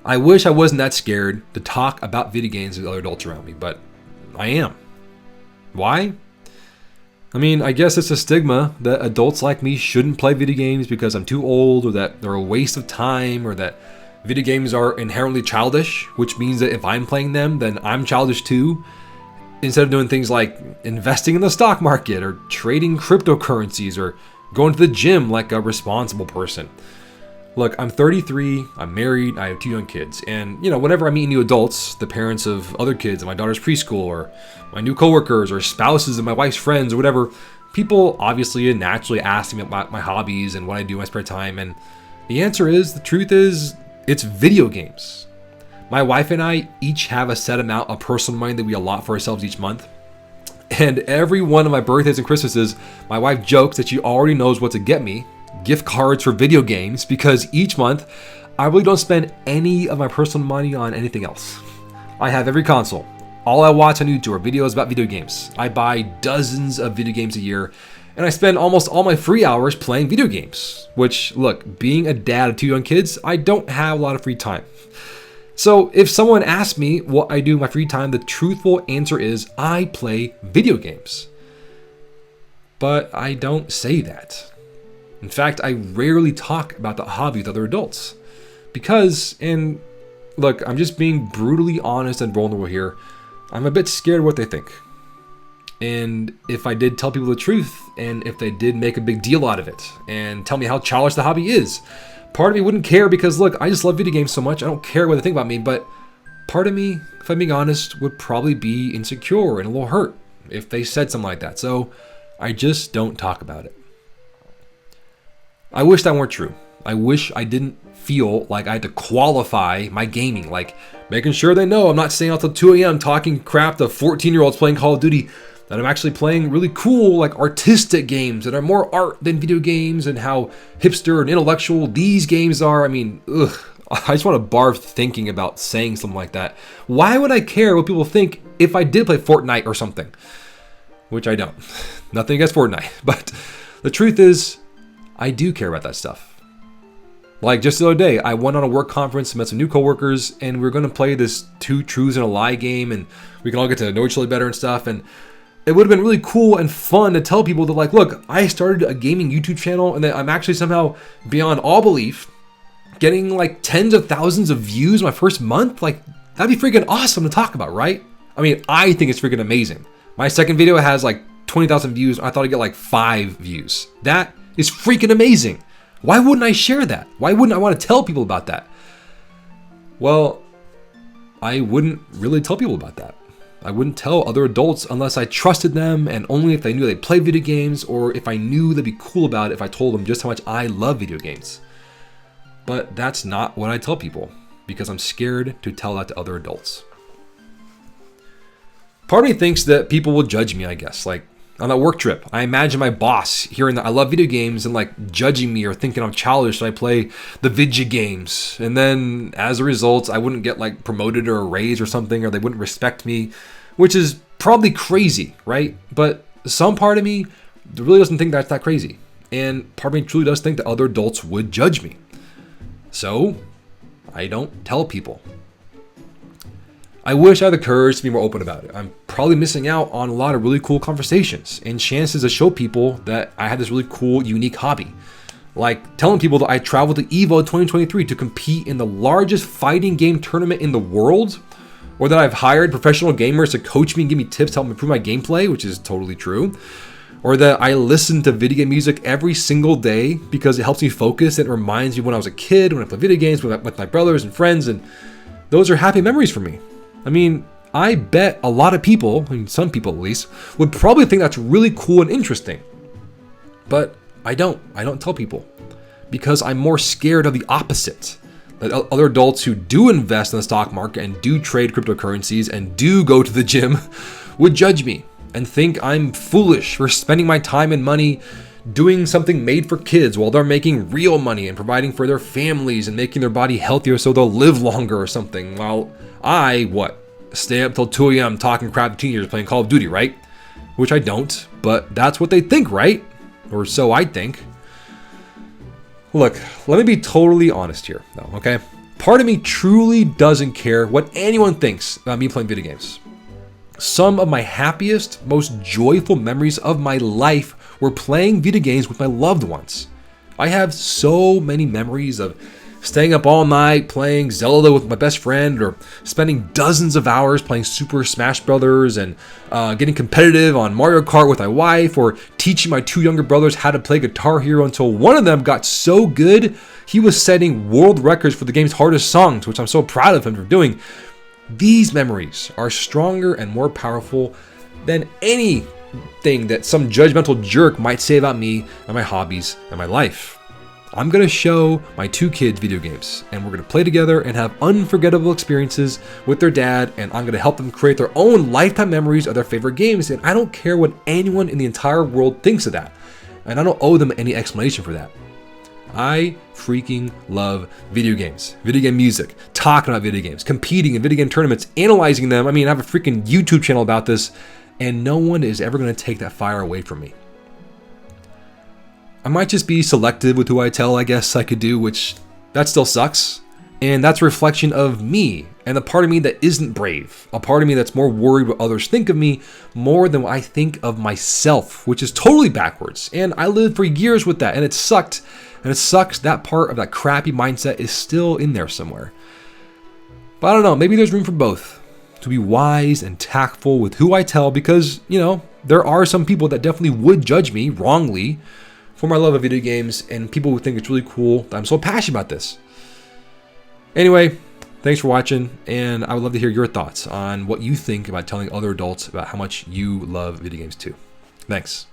I wish I wasn't that scared to talk about video games with other adults around me, but I am. Why? I mean, I guess it's a stigma that adults like me shouldn't play video games because I'm too old, or that they're a waste of time, or that video games are inherently childish, which means that if I'm playing them, then I'm childish too. Instead of doing things like investing in the stock market, or trading cryptocurrencies, or going to the gym like a responsible person. Look, I'm 33, I'm married, I have 2 young kids, and whenever I meet new adults, the parents of other kids in my daughter's preschool, or my new coworkers, or spouses of my wife's friends, or whatever, people obviously and naturally ask me about my hobbies and what I do in my spare time, and the answer is, the truth is, it's video games. My wife and I each have a set amount of personal money that we allot for ourselves each month. And every one of my birthdays and Christmases, my wife jokes that she already knows what to get me, gift cards for video games, because each month I really don't spend any of my personal money on anything else. I have every console. All I watch on YouTube are videos about video games. I buy dozens of video games a year, and I spend almost all my free hours playing video games. Which, look, being a dad of 2 young kids, I don't have a lot of free time. So if someone asks me what I do in my free time, the truthful answer is I play video games. But I don't say that. In fact, I rarely talk about the hobby with other adults. Because, and look, I'm just being brutally honest and vulnerable here, I'm a bit scared of what they think. And if I did tell people the truth, and if they did make a big deal out of it, and tell me how childish the hobby is, part of me wouldn't care because, look, I just love video games so much, I don't care what they think about me, but part of me, if I'm being honest, would probably be insecure and a little hurt if they said something like that. So I just don't talk about it. I wish that weren't true. I wish I didn't feel like I had to qualify my gaming, like making sure they know I'm not staying out till 2 a.m. talking crap to 14-year-olds playing Call of Duty, that I'm actually playing really cool, like artistic games that are more art than video games, and how hipster and intellectual these games are. I mean, I just want to barf thinking about saying something like that. Why would I care what people think if I did play Fortnite or something? Which I don't. Nothing against Fortnite. But the truth is, I do care about that stuff. Like just the other day, I went on a work conference, met some new coworkers, and we were going to play this 2 truths and a lie game, and we can all get to know each other better and stuff. And it would have been really cool and fun to tell people that, like, look, I started a gaming YouTube channel, and that I'm actually somehow, beyond all belief, getting like tens of thousands of views my first month. Like, that'd be freaking awesome to talk about, right? I mean, I think it's freaking amazing. My second video has like 20,000 views. I thought I'd get like 5 views. That is freaking amazing. Why wouldn't I share that? Why wouldn't I want to tell people about that? Well, I wouldn't really tell people about that. I wouldn't tell other adults unless I trusted them, and only if they knew they played video games, or if I knew they'd be cool about it if I told them just how much I love video games. But that's not what I tell people, because I'm scared to tell that to other adults. Part of me thinks that people will judge me, I guess. Like, on that work trip, I imagine my boss hearing that I love video games and like judging me or thinking I'm childish that I play the video games. And then as a result, I wouldn't get like promoted or a raise or something, or they wouldn't respect me, which is probably crazy, right? But some part of me really doesn't think that's that crazy. And part of me truly does think that other adults would judge me. So I don't tell people. I wish I had the courage to be more open about it. I'm probably missing out on a lot of really cool conversations and chances to show people that I had this really cool, unique hobby. Like telling people that I traveled to EVO 2023 to compete in the largest fighting game tournament in the world, or that I've hired professional gamers to coach me and give me tips to help improve my gameplay, which is totally true. Or that I listen to video game music every single day because it helps me focus and it reminds me when I was a kid, when I played video games with my brothers and friends, and those are happy memories for me. I mean, I bet a lot of people, I mean some people at least, would probably think that's really cool and interesting. But I don't tell people, because I'm more scared of the opposite. That other adults who do invest in the stock market and do trade cryptocurrencies and do go to the gym would judge me and think I'm foolish for spending my time and money doing something made for kids while they're making real money and providing for their families and making their body healthier so they'll live longer or something, while I, stay up till 2 a.m. talking crap to teenagers playing Call of Duty, right? Which I don't, but that's what they think, right? Or so I think. Look, let me be totally honest here, though, okay? Part of me truly doesn't care what anyone thinks about me playing video games. Some of my happiest, most joyful memories of my life were playing video games with my loved ones. I have so many memories of staying up all night playing Zelda with my best friend, or spending dozens of hours playing Super Smash Brothers, and getting competitive on Mario Kart with my wife, or teaching my 2 younger brothers how to play Guitar Hero until one of them got so good he was setting world records for the game's hardest songs, which I'm so proud of him for doing. These memories are stronger and more powerful than anything that some judgmental jerk might say about me and my hobbies and my life. I'm going to show my 2 kids video games, and we're going to play together and have unforgettable experiences with their dad, and I'm going to help them create their own lifetime memories of their favorite games, and I don't care what anyone in the entire world thinks of that, and I don't owe them any explanation for that. I freaking love video games, video game music, talking about video games, competing in video game tournaments, analyzing them. I mean, I have a freaking YouTube channel about this, and no one is ever going to take that fire away from me. I might just be selective with who I tell, I guess I could do, which that still sucks. And that's a reflection of me and the part of me that isn't brave, a part of me that's more worried what others think of me more than what I think of myself, which is totally backwards. And I lived for years with that, and it sucked. And it sucks that part of that crappy mindset is still in there somewhere. But I don't know, maybe there's room for both. To be wise and tactful with who I tell, because, there are some people that definitely would judge me wrongly for my love of video games, and people who think it's really cool that I'm so passionate about this. Anyway, thanks for watching, and I would love to hear your thoughts on what you think about telling other adults about how much you love video games too. Thanks.